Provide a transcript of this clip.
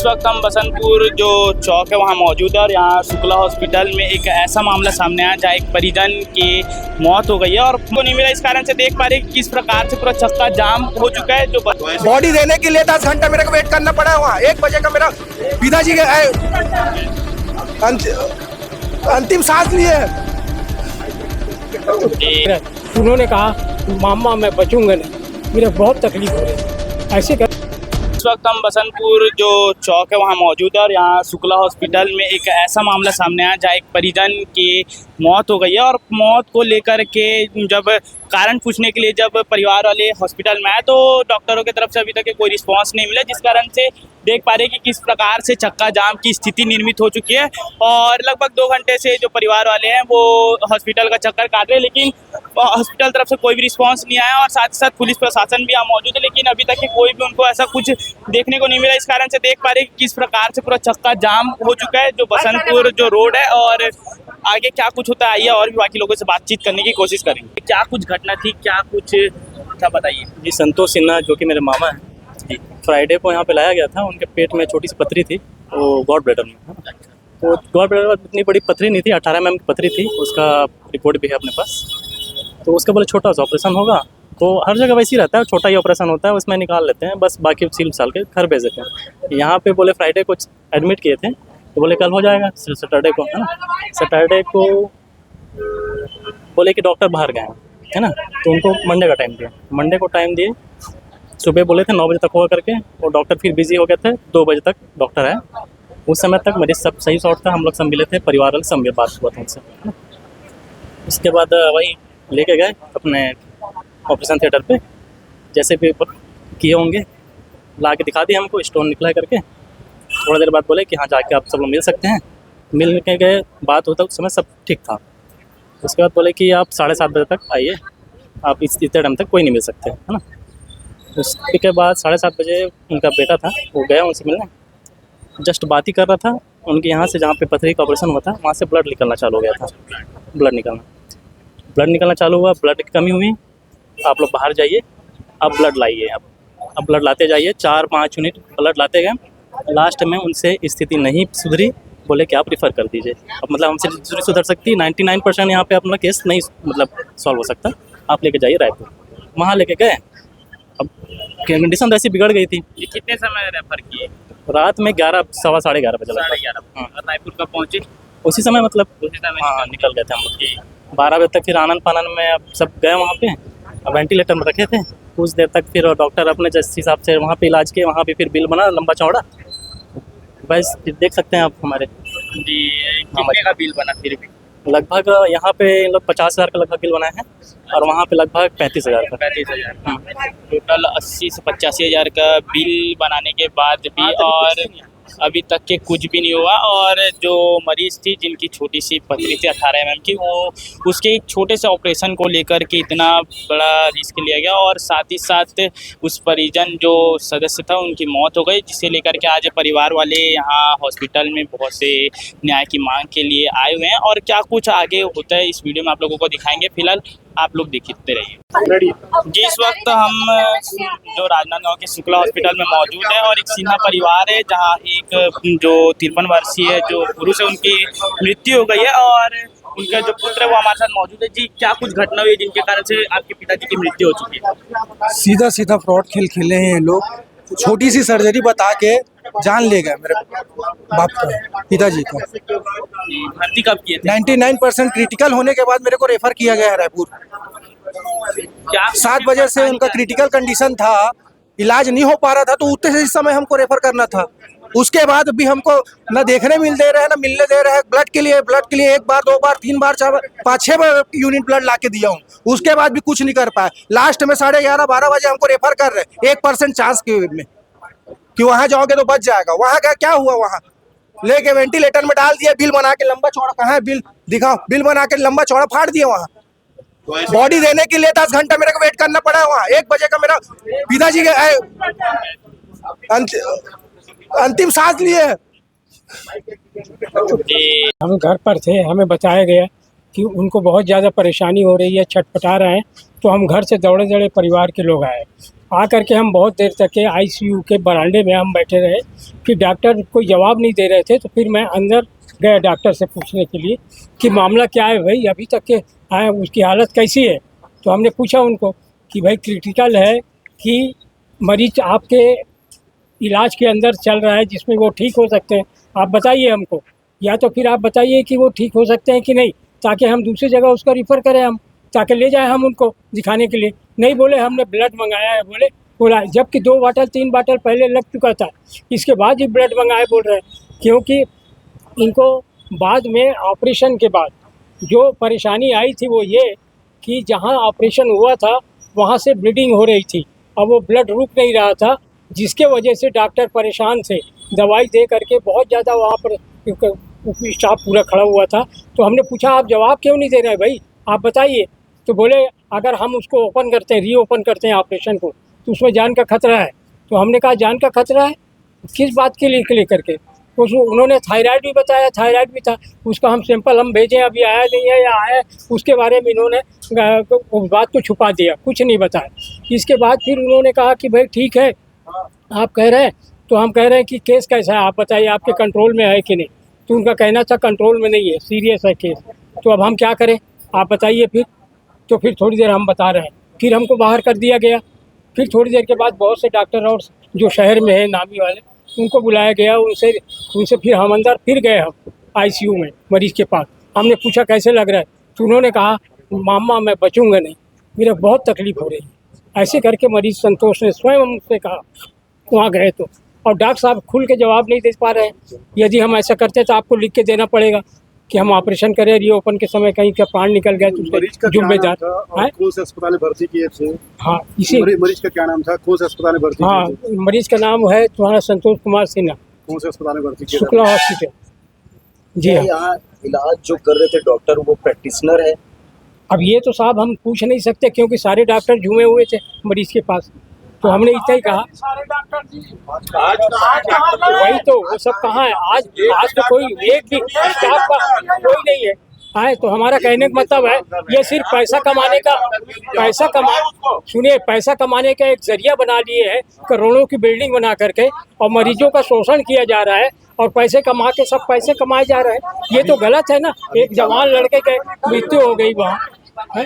इस वक्त हम बसंतपुर जो चौक है वहाँ मौजूद है और यहाँ शुक्ला हॉस्पिटल में एक ऐसा मामला सामने आया जहाँ एक परिजन की मौत हो गई है और उनको नहीं मिला। इस कारण से देख पा रहे किस प्रकार से पूरा चक्का जाम हो चुका है। जो बॉडी देने के लिए 10 घंटा मेरे को वेट करना पड़ा है। वहाँ 1 बजे का मेरा पिताजी के अंतिम सांस लिए। उन्होंने कहा मामा मैं बचूंगा नहीं, मेरा बहुत तकलीफ हो रही है ऐसे कर। इस वक्त हम बसंतपुर जो चौक है वहाँ मौजूद है और यहाँ शुक्ला हॉस्पिटल में एक ऐसा मामला सामने आया जहाँ एक परिजन की मौत हो गई है और मौत को लेकर के जब कारण पूछने के लिए जब परिवार वाले हॉस्पिटल में आए तो डॉक्टरों की तरफ से अभी तक कोई रिस्पांस नहीं मिला, जिस कारण से देख पा रहे कि किस प्रकार से चक्का जाम की स्थिति निर्मित हो चुकी है। और लगभग 2 घंटे से जो परिवार वाले हैं वो हॉस्पिटल का चक्कर काट रहे हैं, लेकिन हॉस्पिटल तरफ से कोई भी रिस्पांस नहीं आया और साथ ही साथ पुलिस प्रशासन भी यहाँ मौजूद है, लेकिन अभी तक कोई भी उनको ऐसा कुछ देखने को नहीं मिला। इस कारण से देख पा रहे कि किस प्रकार से पूरा चक्का जाम हो चुका है जो बसंतपुर जो रोड है। और आगे क्या कुछ होता है आइए और भी बाकी लोगों से बातचीत करने की कोशिश करेंगे। क्या कुछ घटना थी, क्या कुछ था बताइए। जी संतोष सिन्हा जो कि मेरे मामा हैं, फ्राइडे को यहाँ पे लाया गया था। उनके पेट में छोटी सी पथरी थी, वो गॉड ब्लैडर में। तो गॉड ब्लैडर में इतनी बड़ी पथरी नहीं थी, 18 mm की पथरी थी। उसका रिपोर्ट भी है अपने पास। तो उसका बोले छोटा सा ऑपरेशन होगा, तो हर जगह वैसे ही रहता है, छोटा ही ऑपरेशन होता है, उसमें निकाल लेते हैं बस, बाकी सील साल के घर भेज देते हैं। यहाँ पे बोले फ्राइडे को एडमिट किए थे, तो बोले कल हो जाएगा, सैटरडे को, है ना। सैटरडे को बोले कि डॉक्टर बाहर गए हैं, है ना, तो उनको मंडे का टाइम दिया। मंडे को टाइम दिए, सुबह बोले थे 9 बजे तक होगा करके, और डॉक्टर फिर बिजी हो गए थे। 2 बजे तक डॉक्टर है। उस समय तक मरीज सब सही शॉर्ट था, हम लोग सब मिले थे, परिवार वाले सब बात हुआ था उनसे। उसके बाद वही लेके गए अपने ऑपरेशन थिएटर पे, जैसे भी किए होंगे ला के दिखा दिए हमको, स्टोन निकला करके। थोड़ा देर बाद बोले कि हाँ जाके आप सब लोग मिल सकते हैं। मिल के गए, बात होता उस समय सब ठीक था। उसके बाद बोले कि आप 7:30 बजे तक आइए, आप इतने टाइम तक कोई नहीं मिल सकते, है ना। उसके बाद 7:30 बजे उनका बेटा था, वो गया उनसे मिलने। जस्ट बात ही कर रहा था, उनके यहाँ से जहाँ पे पथरी का ऑपरेशन हुआ था वहाँ से ब्लड निकलना चालू हो गया था। ब्लड निकलना चालू हुआ, ब्लड की कमी हुई। आप लोग बाहर जाइए, आप ब्लड लाइए। अब ब्लड लाते जाइए, 4-5 यूनिट ब्लड लाते गए। लास्ट में उनसे स्थिति नहीं सुधरी, बोले कि आप रिफ़र कर दीजिए। अब मतलब हमसे सुधर सकती, 99% यहाँ पे अपना केस नहीं मतलब सॉल्व हो सकता, आप लेके जाइए रायपुर। वहाँ लेके गए, अब कंडीशन वैसी बिगड़ गई थी। ये कितने समय रेफर किए? रात में 11, सवा 11:30 बजे। 11:30। हाँ, रायपुर कब पहुँचे? उसी समय मतलब उसी समय हाँ निकल गए थे हम लोग। 12 बजे तक फिर आनंद फानंद में अब सब गए वहाँ पे, अब वेंटिलेटर में रखे थे कुछ देर तक। फिर डॉक्टर अपने जिस हिसाब से वहाँ पे इलाज किए, वहाँ पे फिर बिल बना लंबा चौड़ा, बस देख सकते हैं आप हमारे। जी, कितने का बिल बना फिर भी? लगभग यहाँ पे इन लोग 50,000 का लगभग बिल बनाए हैं और वहाँ पे लगभग 35,000 का। 35,000। टोटल 80 से 85 हज़ार का बिल बनाने के बाद भी और अभी तक के कुछ भी नहीं हुआ। और जो मरीज़ थी जिनकी छोटी सी पथरी थी 18 mm की, वो उसके एक छोटे से ऑपरेशन को लेकर के इतना बड़ा रिस्क लिया गया और साथ ही साथ उस परिजन जो सदस्य था उनकी मौत हो गई, जिसे लेकर के आज परिवार वाले यहाँ हॉस्पिटल में बहुत से न्याय की मांग के लिए आए हुए हैं। और क्या कुछ आगे होता है इस वीडियो में आप लोगों को दिखाएंगे, फिलहाल आप लोग देखते रहिए। जी, इस वक्त हम जो राजनांदगांव के शुक्ला हॉस्पिटल में मौजूद है और एक सिन्हा परिवार है जहां एक जो 53 वर्षीय जो पुरुष है उनकी मृत्यु हो गई है और उनका जो पुत्र है वो हमारे साथ मौजूद है। जी, क्या कुछ घटना हुई जिनके कारण से आपके पिताजी की मृत्यु हो चुकी है? सीधा फ्रॉड खेले हैं ये लोग। छोटी सी सर्जरी बता के जान ले गए मेरे बाप का, पिताजी का। भर्ती कब किए थे? 99% क्रिटिकल होने के बाद मेरे को रेफर किया गया है रायपुर। क्या 7 बजे से उनका क्रिटिकल कंडीशन था, इलाज नहीं हो पा रहा था, तो उतने से इस समय हमको रेफर करना था। उसके बाद भी हमको न देखने मिल दे रहे हैं, न मिलने दे रहे हैं। ब्लड के लिए 1 बार 2 बार 3 बार 4 बार 5-6 बार यूनिट ब्लड ला के दिया हूँ, उसके बाद भी कुछ नहीं कर पाए। लास्ट में 11:30-12 बजे हमको रेफर कर रहे 1% चांस के में कि वहाँ जाओगे तो बच जाएगा। वहाँ का क्या हुआ, वहाँ लेके वेंटिलेटर में डाल दिया, बिल बना के लंबा चौड़ा, कहाँ है बिल दिखाओ, बिल बना के लंबा चौड़ा फाड़ दिया। वहाँ बॉडी देने के लिए 10 घंटा मेरे को वेट करना पड़ा है। वहाँ 1 बजे का मेरा पिताजी के अंतिम सांस लिए। हम घर पर थे, हमें बताया गया कि उनको बहुत ज़्यादा परेशानी हो रही है, छटपटा रहे हैं, तो हम घर से दौड़े परिवार के लोग आए। आकर के हम बहुत देर तक के आईसीयू के बरामदे में हम बैठे रहे। फिर डॉक्टर कोई जवाब नहीं दे रहे थे, तो फिर मैं अंदर गया डॉक्टर से पूछने के लिए कि मामला क्या है भाई, अभी तक के आए, उसकी हालत कैसी है। तो हमने पूछा उनको कि भाई क्रिटिकल है कि मरीज आपके इलाज के अंदर चल रहा है जिसमें वो ठीक हो सकते हैं, आप बताइए हमको, या तो फिर आप बताइए कि वो ठीक हो सकते हैं कि नहीं, ताकि हम दूसरी जगह उसको रिफ़र करें, हम ताकि ले जाएं हम उनको दिखाने के लिए। नहीं बोले हमने ब्लड मंगाया है, बोला जबकि 2 बाटल 3 बाटल पहले लग चुका था, इसके बाद ही ब्लड मंगाए बोल रहे हैं। क्योंकि इनको बाद में ऑपरेशन के बाद जो परेशानी आई थी वो ये कि जहाँ ऑपरेशन हुआ था वहाँ से ब्लीडिंग हो रही थी और वो ब्लड रुक नहीं रहा था, जिसके वजह से डॉक्टर परेशान थे। दवाई दे करके बहुत ज़्यादा वहाँ पर स्टाफ पूरा खड़ा हुआ था। तो हमने पूछा आप जवाब क्यों नहीं दे रहे भाई, आप बताइए। तो बोले अगर हम उसको ओपन करते हैं, रीओपन करते हैं ऑपरेशन को, तो उसमें जान का खतरा है। तो हमने कहा जान का खतरा है किस बात के लिए लेकर के, तो उन्होंने थायराइड भी बताया, थायराइड भी था, उसका हम सैंपल हम भेजें, अभी आया नहीं है या आया, उसके बारे में इन्होंने उस बात को छुपा दिया, कुछ नहीं बताया। इसके बाद फिर उन्होंने कहा कि भाई ठीक है आप कह रहे हैं, तो हम कह रहे हैं कि केस कैसा है आप बताइए, आपके कंट्रोल में है कि नहीं। तो उनका कहना था कंट्रोल में नहीं है, सीरियस है केस। तो अब हम क्या करें आप बताइए फिर। तो फिर थोड़ी देर हम बता रहे हैं, फिर हमको बाहर कर दिया गया। फिर थोड़ी देर के बाद बहुत से डॉक्टर और जो शहर में है नामी वाले, उनको बुलाया गया, उनसे फिर हम अंदर फिर गए हम आईसीयू में मरीज़ के पास। हमने पूछा कैसे लग रहा है, तो उन्होंने कहा मामा मैं बचूंगा नहीं, मेरा बहुत तकलीफ़ हो रही है। ऐसे करके मरीज़ संतोष ने स्वयं हमसे कहा वहाँ गए तो। और डॉक्टर साहब खुल के जवाब नहीं दे पा रहे हैं। यदि हम ऐसा करते तो आपको लिख के देना पड़ेगा कि हम ऑपरेशन करें, रीओपन के समय कहीं का प्राण निकल गया तो उसके जिम्मेदार। कौन से अस्पताल में भर्ती किए थे? हाँ इसी मरीज का क्या नाम था, कौन से अस्पताल में भर्ती हाँ किए थे? मरीज का नाम है तुम्हारा संतोष कुमार सिन्हा, कौन से अस्पताल में भर्ती किए थे? शुक्ला हॉस्पिटल। जी हाँ। यहाँ इलाज जो कर रहे थे डॉक्टर वो प्रैक्टिशनर है? अब ये तो साहब हम पूछ नहीं सकते क्योंकि सारे डॉक्टर झूमे हुए थे मरीज के पास, तो हमने इतना ही कहा। वही तो वो सब कहाँ है आज तो कोई एक भी स्टाफ का कोई नहीं है। आए तो हमारा कहने का मतलब है ये सिर्फ पैसा कमाने का एक जरिया बना लिए है, करोड़ों की बिल्डिंग बना करके, और मरीजों का शोषण किया जा रहा है और पैसे कमा के सब पैसे कमाए जा रहे हैं। ये तो गलत है ना। एक जवान लड़के की मृत्यु हो गई वहाँ है।